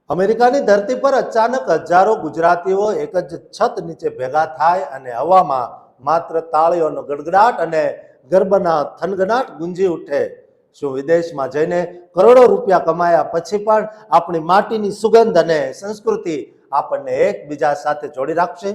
અમેરિકાની ધરતી પર અચાનક હજારો ગુજરાતીઓ એક જ છત નીચે ભેગા થાય અને હવામાં માત્ર તાળીઓનો ગડગડાટ અને ગરબાના થનગનાટ ગુંજી ઉઠે. શું વિદેશમાં જઈને કરોડો રૂપિયા કમાયા પછી પણ આપણી માટીની સુગંધ અને સંસ્કૃતિ આપણને એકબીજા સાથે જોડી રાખશે?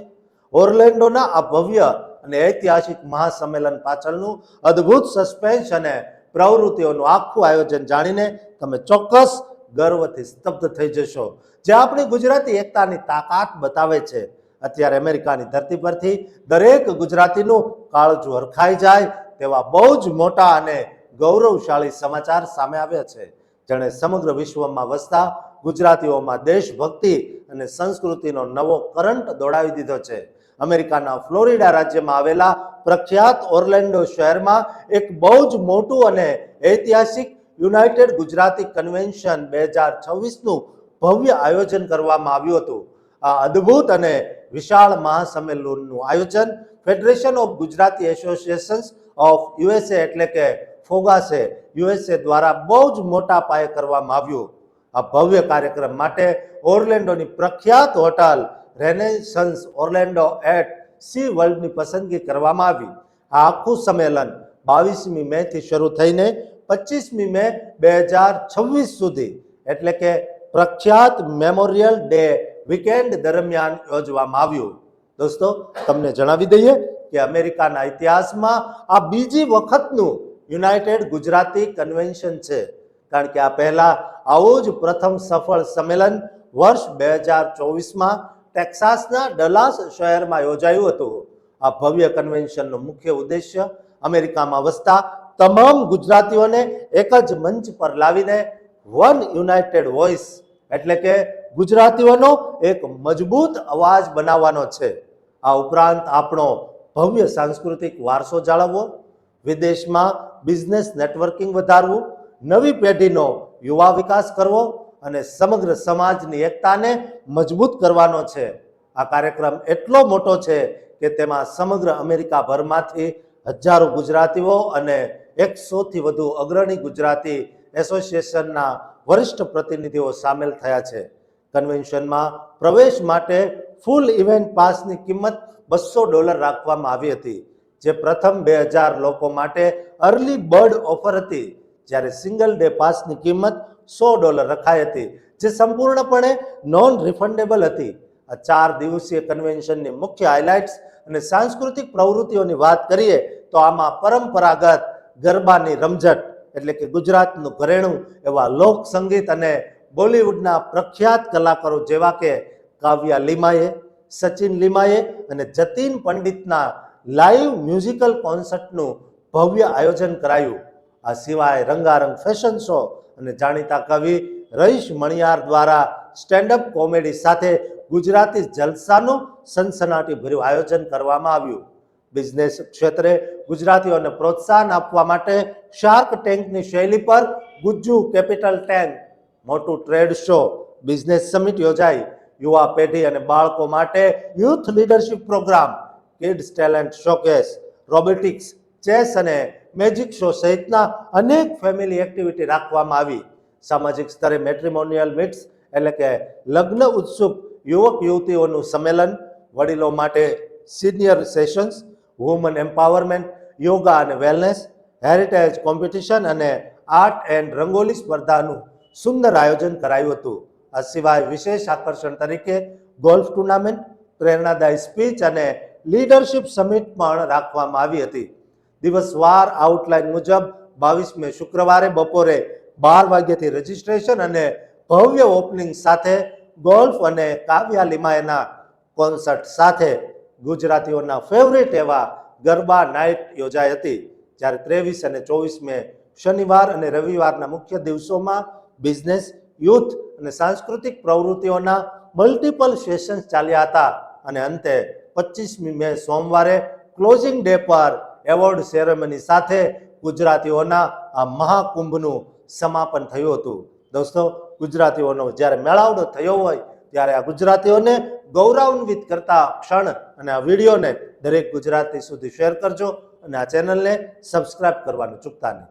ઓર્લેન્ડોના આ ભવ્ય અને ઐતિહાસિક મહાસંમેલન પાછળનું અદ્ભુત સસ્પેન્સ અને પ્રવૃત્તિઓનું આખું આયોજન જાણીને તમે ચોક્કસ ગર્વથી સ્તબ્ધ થઈ જશો, જે આપણી ગુજરાતી એકતાની તાકાત બતાવે છે. અત્યારે અમેરિકાની ધરતી પરથી દરેક ગુજરાતીનું કાળજું હરખાઈ જાય તેવા બહુ જ મોટા અને ગૌરવશાળી સમાચાર સામે આવ્યા છે, જેણે સમગ્ર વિશ્વમાં વસતા ગુજરાતીઓમાં દેશભક્તિ અને સંસ્કૃતિનો નવો કરંટ દોડાવી દીધો છે. અમેરિકાના ફ્લોરિડા રાજ્યમાં આવેલા પ્રખ્યાત ઓર્લેન્ડો શહેરમાં એક બહુ જ મોટું અને ઐતિહાસિક યુનાઇટેડ ગુજરાતી કન્વેન્શન 2026નું ભવ્ય આયોજન કરવામાં આવ્યું હતું. આ અદ્ભુત અને વિશાળ મહાસંમેલનનું આયોજન federation of Gujarati associations of USA એટલે કે ફોગાસે યુએસએ દ્વારા બહુ જ મોટા પાયે કરવામાં આવ્યું. આ ભવ્ય કાર્યક્રમ માટે ઓર્લેન્ડોની પ્રખ્યાત હોટલ રેનેસન્સ ઓર્લેન્ડો એટ સી વર્લ્ડની પસંદગી કરવામાં આવી. આ આખું સંમેલન 22મી મે થી શરૂ થઈને 25મી મે 2026 સુધી એટલે કે પ્રખ્યાત મેમોરિયલ ડે વીકેન્ડ દરમિયાન યોજવામાં આવ્યું. દોસ્તો, તમને જણાવી દઈએ કે અમેરિકાના ઇતિહાસમાં આ બીજી વખતનું યુનાઇટેડ ગુજરાતી કન્વેન્શન છે, કારણ કે આ પહેલા આવું જ પ્રથમ સફળ સંમેલન વર્ષ 2024માં ટેક્સાસના ડલાસ શહેરમાં યોજાયું હતું. આ ભવ્ય કન્વેન્શનનો મુખ્ય ઉદ્દેશ્ય અમેરિકામાં વસતા તમામ ગુજરાતીઓને એક જ મંચ પર લાવીને વન યુનાઇટેડ વોઇસ એટલે કે ગુજરાતીઓનો એક મજબૂત અવાજ બનાવવાનો છે. આ ઉપરાંત આપણો ભવ્ય સાંસ્કૃતિક વારસો જાળવવો, વિદેશમાં બિઝનેસ નેટવર્કિંગ વધારવું, નવી પેઢીનો યુવા વિકાસ કરવો અને સમગ્ર સમાજની એકતાને મજબૂત કરવાનો છે. આ કાર્યક્રમ એટલો મોટો છે કે તેમાં સમગ્ર અમેરિકાભરમાંથી હજારો ગુજરાતીઓ અને 100થી વધુ અગ્રણી ગુજરાતી એસોસિએશનના વરિષ્ઠ પ્રતિનિધિઓ સામેલ થયા છે. કન્વેન્શનમાં પ્રવેશ માટે ફૂલ ઇવેન્ટ પાસની કિંમત $200 રાખવામાં આવી હતી, જે પ્રથમ 2000 લોકો માટે અર્લી બર્ડ ઓફર હતી, જ્યારે સિંગલ ડે પાસની કિંમત $100 રખાઈ હતી, જે સંપૂર્ણપણે નોન રિફંડેબલ હતી. આ 4 દિવસીય કન્વેન્શનની મુખ્ય હાઇલાઇટ્સ અને સાંસ્કૃતિક પ્રવૃત્તિઓની વાત કરીએ તો આમાં પરંપરાગત ગરબાની રમઝટ એટલે કે ગુજરાતનું ઘરેણું એવા લોક સંગીત અને બોલિવૂડના પ્રખ્યાત કલાકારો જેવા કે કાવ્યા લીમાએ, સચિન લીમાએ અને જતીન પંડિતના લાઈવ મ્યુઝિકલ કોન્સર્ટનું ભવ્ય આયોજન કરાયું. આ સિવાય રંગારંગ ફેશન શો અને જાણીતા કવિ રઈશ મણિયાર દ્વારા સ્ટેન્ડઅપ કોમેડી સાથે ગુજરાતી જલસાનું સનસનાટીભર્યું આયોજન કરવામાં આવ્યું. બિઝનેસ ક્ષેત્રે ગુજરાતીઓને પ્રોત્સાહન આપવા માટે શાર્ક ટેન્કની શૈલી પર ગુજ્જુ કેપિટલ ટેન્ક મોટું ટ્રેડ શો, બિઝનેસ સમિટ યોજાઈ. યુવા પેઢી અને બાળકો માટે youth leadership programme, kids talent showcase, robotics, chess અને મેજિક શો સહિતના અનેક ફેમિલી એક્ટિવિટી રાખવામાં આવી. સામાજિક સ્તરે મેટ્રિમોનિયલ મીટ્સ એટલે કે લગ્ન ઉત્સુક યુવક યુવતીઓનું સંમેલન, વડીલો માટે senior sessions, woman empowerment, yoga અને વેલનેસ, હેરિટેજ કોમ્પિટિશન અને આર્ટ એન્ડ રંગોલી સ્પર્ધાનું સુંદર આયોજન કરાયું હતું. આ સિવાય વિશેષ આકર્ષણ તરીકે ગોલ્ફ ટુર્નામેન્ટ, પ્રેરણાદાયી સ્પીચ અને લીડરશિપ સમિટ પણ રાખવામાં આવી હતી. દિવસવાર આઉટલાઇન મુજબ 22 મે શુક્રવારે બપોરે 12 વાગ્યાથી રજીસ્ટ્રેશન અને ભવ્ય ઓપનિંગ સાથે ગોલ્ફ અને કાવ્યા લીમાયના કોન્સર્ટ સાથે ગુજરાતીઓના ફેવરેટ એવા ગરબા નાઇટ યોજાઈ હતી. જ્યારે 23 અને 24 મે શનિવાર અને રવિવારના મુખ્ય દિવસોમાં બિઝનેસ, યુથ અને સાંસ્કૃતિક પ્રવૃત્તિઓના મલ્ટિપલ સેશન્સ ચાલ્યા હતા અને અંતે 25મી મે સોમવારે ક્લોઝિંગ ડે પર એવોર્ડ સેરેમની સાથે ગુજરાતીઓના આ મહાકુંભનું સમાપન થયું હતું. દોસ્તો, ગુજરાતીઓનો જ્યારે મેળાવડો થયો હોય ત્યારે આ ગુજરાતીઓને ગૌરવાન્વિત કરતા ક્ષણ અને આ વિડીયોને દરેક ગુજરાતી સુધી શેર કરજો અને આ ચેનલને સબસ્ક્રાઇબ કરવાનું ચૂકતા નહીં.